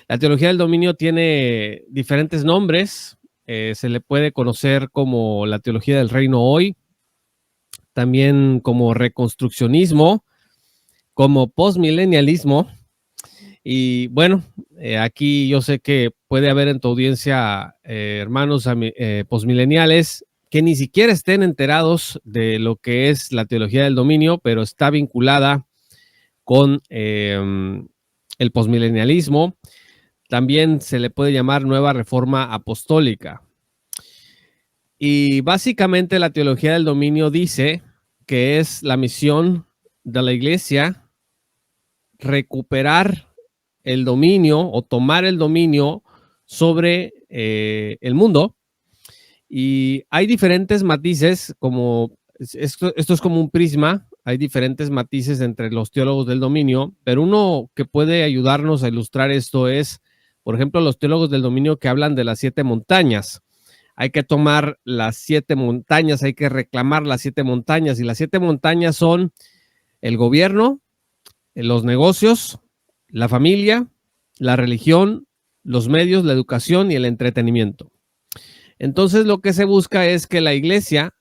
La teología del dominio tiene diferentes nombres. Se le puede conocer como la teología del reino hoy, también como reconstruccionismo, como postmilenialismo. Y bueno, aquí yo sé que puede haber en tu audiencia hermanos postmileniales que ni siquiera estén enterados de lo que es la teología del dominio, pero está vinculada con el postmilenialismo. También se le puede llamar nueva reforma apostólica. Y básicamente la teología del dominio dice que es la misión de la iglesia recuperar el dominio o tomar el dominio sobre el mundo. Y hay diferentes matices, como esto es como un prisma, hay diferentes matices entre los teólogos del dominio, pero uno que puede ayudarnos a ilustrar esto es, por ejemplo, los teólogos del dominio que hablan de las 7 montañas. Hay que tomar las 7 montañas, hay que reclamar las 7 montañas, y las 7 montañas son el gobierno, los negocios, la familia, la religión, los medios, la educación y el entretenimiento. Entonces lo que se busca es que la iglesia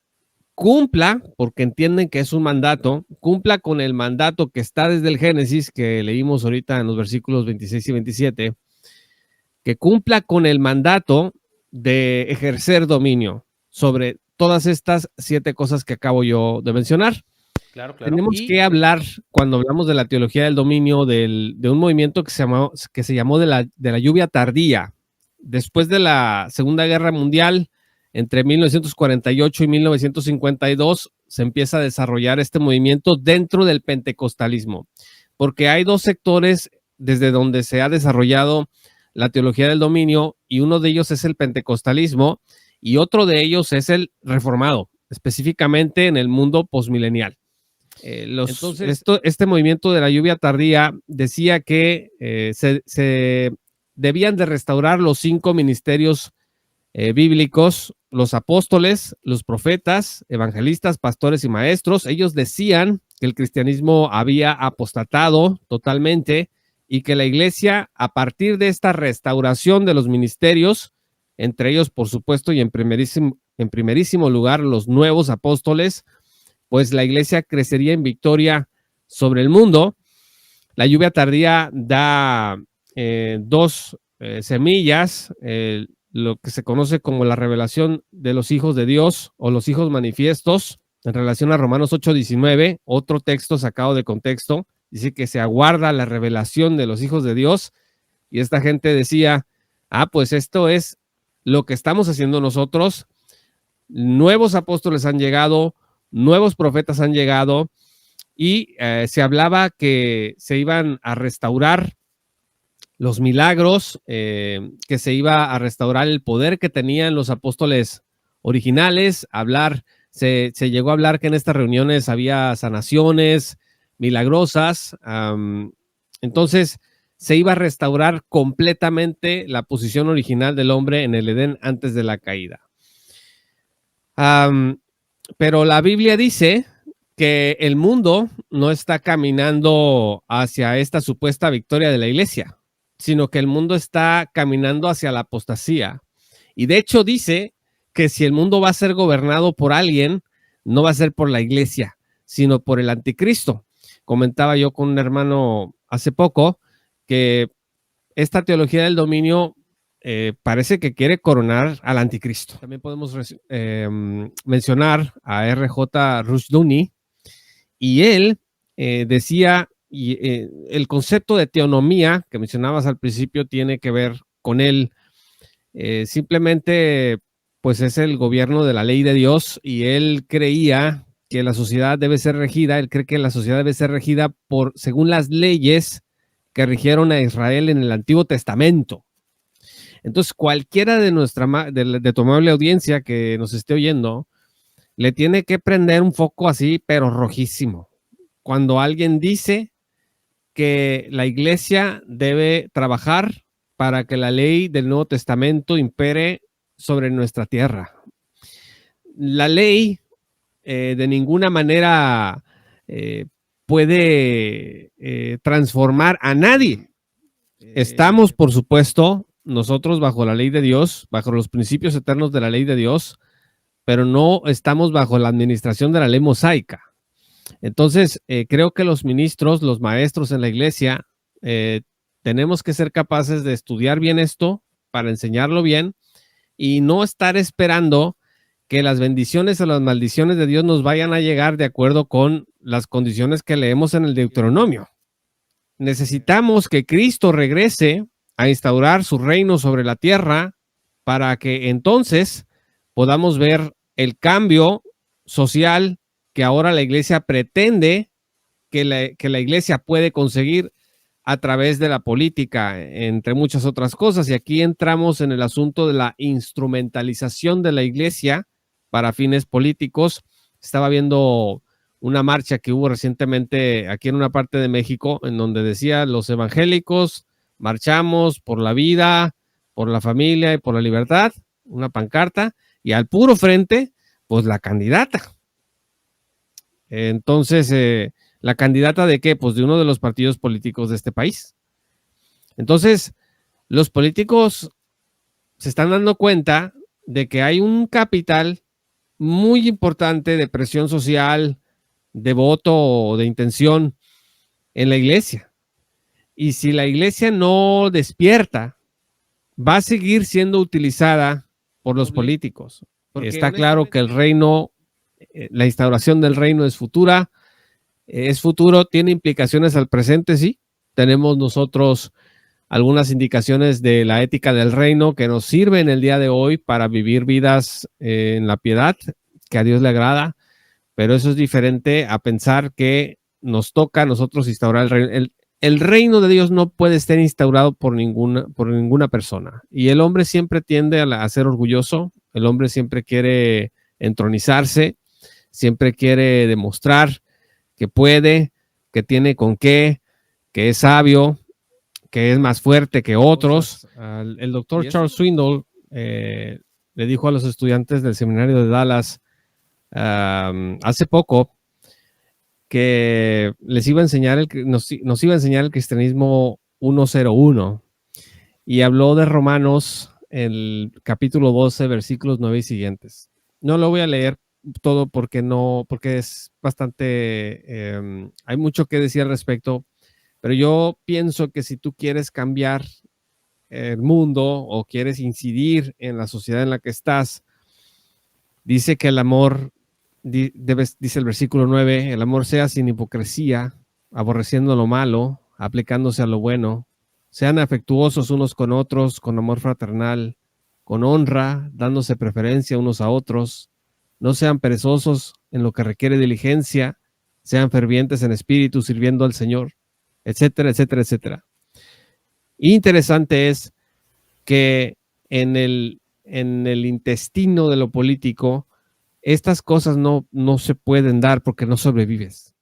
cumpla, porque entienden que es un mandato, cumpla con el mandato que está desde el Génesis, que leímos ahorita en los versículos 26 y 27, que cumpla con el mandato de ejercer dominio sobre todas estas 7 cosas que acabo yo de mencionar. Claro, claro. Tenemos que hablar, cuando hablamos de la teología del dominio, de un movimiento que se llamó de la lluvia tardía. Después de la Segunda Guerra Mundial, entre 1948 y 1952, se empieza a desarrollar este movimiento dentro del pentecostalismo, porque hay 2 sectores desde donde se ha desarrollado la teología del dominio, y uno de ellos es el pentecostalismo y otro de ellos es el reformado, específicamente en el mundo postmilenial. Entonces, este movimiento de la lluvia tardía decía que se debían de restaurar los 5 ministerios bíblicos, los apóstoles, los profetas, evangelistas, pastores y maestros. Ellos decían que el cristianismo había apostatado totalmente y que la iglesia, a partir de esta restauración de los ministerios, entre ellos, por supuesto, y en primerísimo lugar, los nuevos apóstoles, pues la iglesia crecería en victoria sobre el mundo. La lluvia tardía da 2 semillas, lo que se conoce como la revelación de los hijos de Dios o los hijos manifiestos, en relación a Romanos 8:19, otro texto sacado de contexto, dice que se aguarda la revelación de los hijos de Dios, y esta gente decía, pues esto es lo que estamos haciendo nosotros. Nuevos apóstoles han llegado, nuevos profetas han llegado, y se hablaba que se iban a restaurar los milagros, que se iba a restaurar el poder que tenían los apóstoles originales. Se llegó a hablar que en estas reuniones había sanaciones milagrosas. Entonces se iba a restaurar completamente la posición original del hombre en el Edén antes de la caída. Pero la Biblia dice que el mundo no está caminando hacia esta supuesta victoria de la iglesia, sino que el mundo está caminando hacia la apostasía. Y de hecho dice que si el mundo va a ser gobernado por alguien, no va a ser por la iglesia, sino por el anticristo. Comentaba yo con un hermano hace poco que esta teología del dominio parece que quiere coronar al anticristo. También podemos mencionar a R.J. Rushdoony, y él decía, el concepto de teonomía que mencionabas al principio tiene que ver con él. Simplemente, pues es el gobierno de la ley de Dios, y él creía que la sociedad debe ser regida, él cree que la sociedad debe ser regida según las leyes que rigieron a Israel en el Antiguo Testamento. Entonces, cualquiera de tu amable audiencia que nos esté oyendo, le tiene que prender un foco así, pero rojísimo, cuando alguien dice que la iglesia debe trabajar para que la ley del Nuevo Testamento impere sobre nuestra tierra. La ley de ninguna manera puede transformar a nadie. Estamos, por supuesto, nosotros bajo la ley de Dios, bajo los principios eternos de la ley de Dios, pero no estamos bajo la administración de la ley mosaica. Entonces, creo que los ministros, los maestros en la iglesia, tenemos que ser capaces de estudiar bien esto para enseñarlo bien y no estar esperando que las bendiciones o las maldiciones de Dios nos vayan a llegar de acuerdo con las condiciones que leemos en el Deuteronomio. Necesitamos que Cristo regrese a instaurar su reino sobre la tierra para que entonces podamos ver el cambio social que ahora la iglesia pretende que la iglesia puede conseguir a través de la política, entre muchas otras cosas. Y aquí entramos en el asunto de la instrumentalización de la iglesia para fines políticos. Estaba viendo una marcha que hubo recientemente aquí en una parte de México, en donde decía: los evangélicos marchamos por la vida, por la familia y por la libertad, una pancarta, y al puro frente, pues la candidata. Entonces, ¿la candidata de qué? Pues de uno de los partidos políticos de este país. Entonces, los políticos se están dando cuenta de que hay un capital muy importante de presión social, de voto o de intención en la iglesia. Y si la iglesia no despierta, va a seguir siendo utilizada por los políticos. Porque está claro que el reino, la instauración del reino es futura, es futuro, tiene implicaciones al presente, sí. Tenemos nosotros algunas indicaciones de la ética del reino que nos sirven el día de hoy para vivir vidas en la piedad, que a Dios le agrada, pero eso es diferente a pensar que nos toca a nosotros instaurar el reino. El reino de Dios no puede estar instaurado por ninguna persona. Y el hombre siempre tiende a ser orgulloso, el hombre siempre quiere entronizarse, siempre quiere demostrar que puede, que tiene con qué, que es sabio, que es más fuerte que otros. El doctor Charles Swindoll le dijo a los estudiantes del seminario de Dallas hace poco que les iba a enseñar nos iba a enseñar el cristianismo 101 y habló de Romanos, el capítulo 12, versículos 9 y siguientes. No lo voy a leer todo porque es bastante, hay mucho que decir al respecto, pero yo pienso que si tú quieres cambiar el mundo o quieres incidir en la sociedad en la que estás, dice que el amor, dice el versículo 9, el amor sea sin hipocresía, aborreciendo lo malo, aplicándose a lo bueno, sean afectuosos unos con otros, con amor fraternal, con honra, dándose preferencia unos a otros, no sean perezosos en lo que requiere diligencia, sean fervientes en espíritu, sirviendo al Señor, etcétera, etcétera, etcétera. Interesante es que en el intestino de lo político, estas cosas no se pueden dar porque no sobrevives.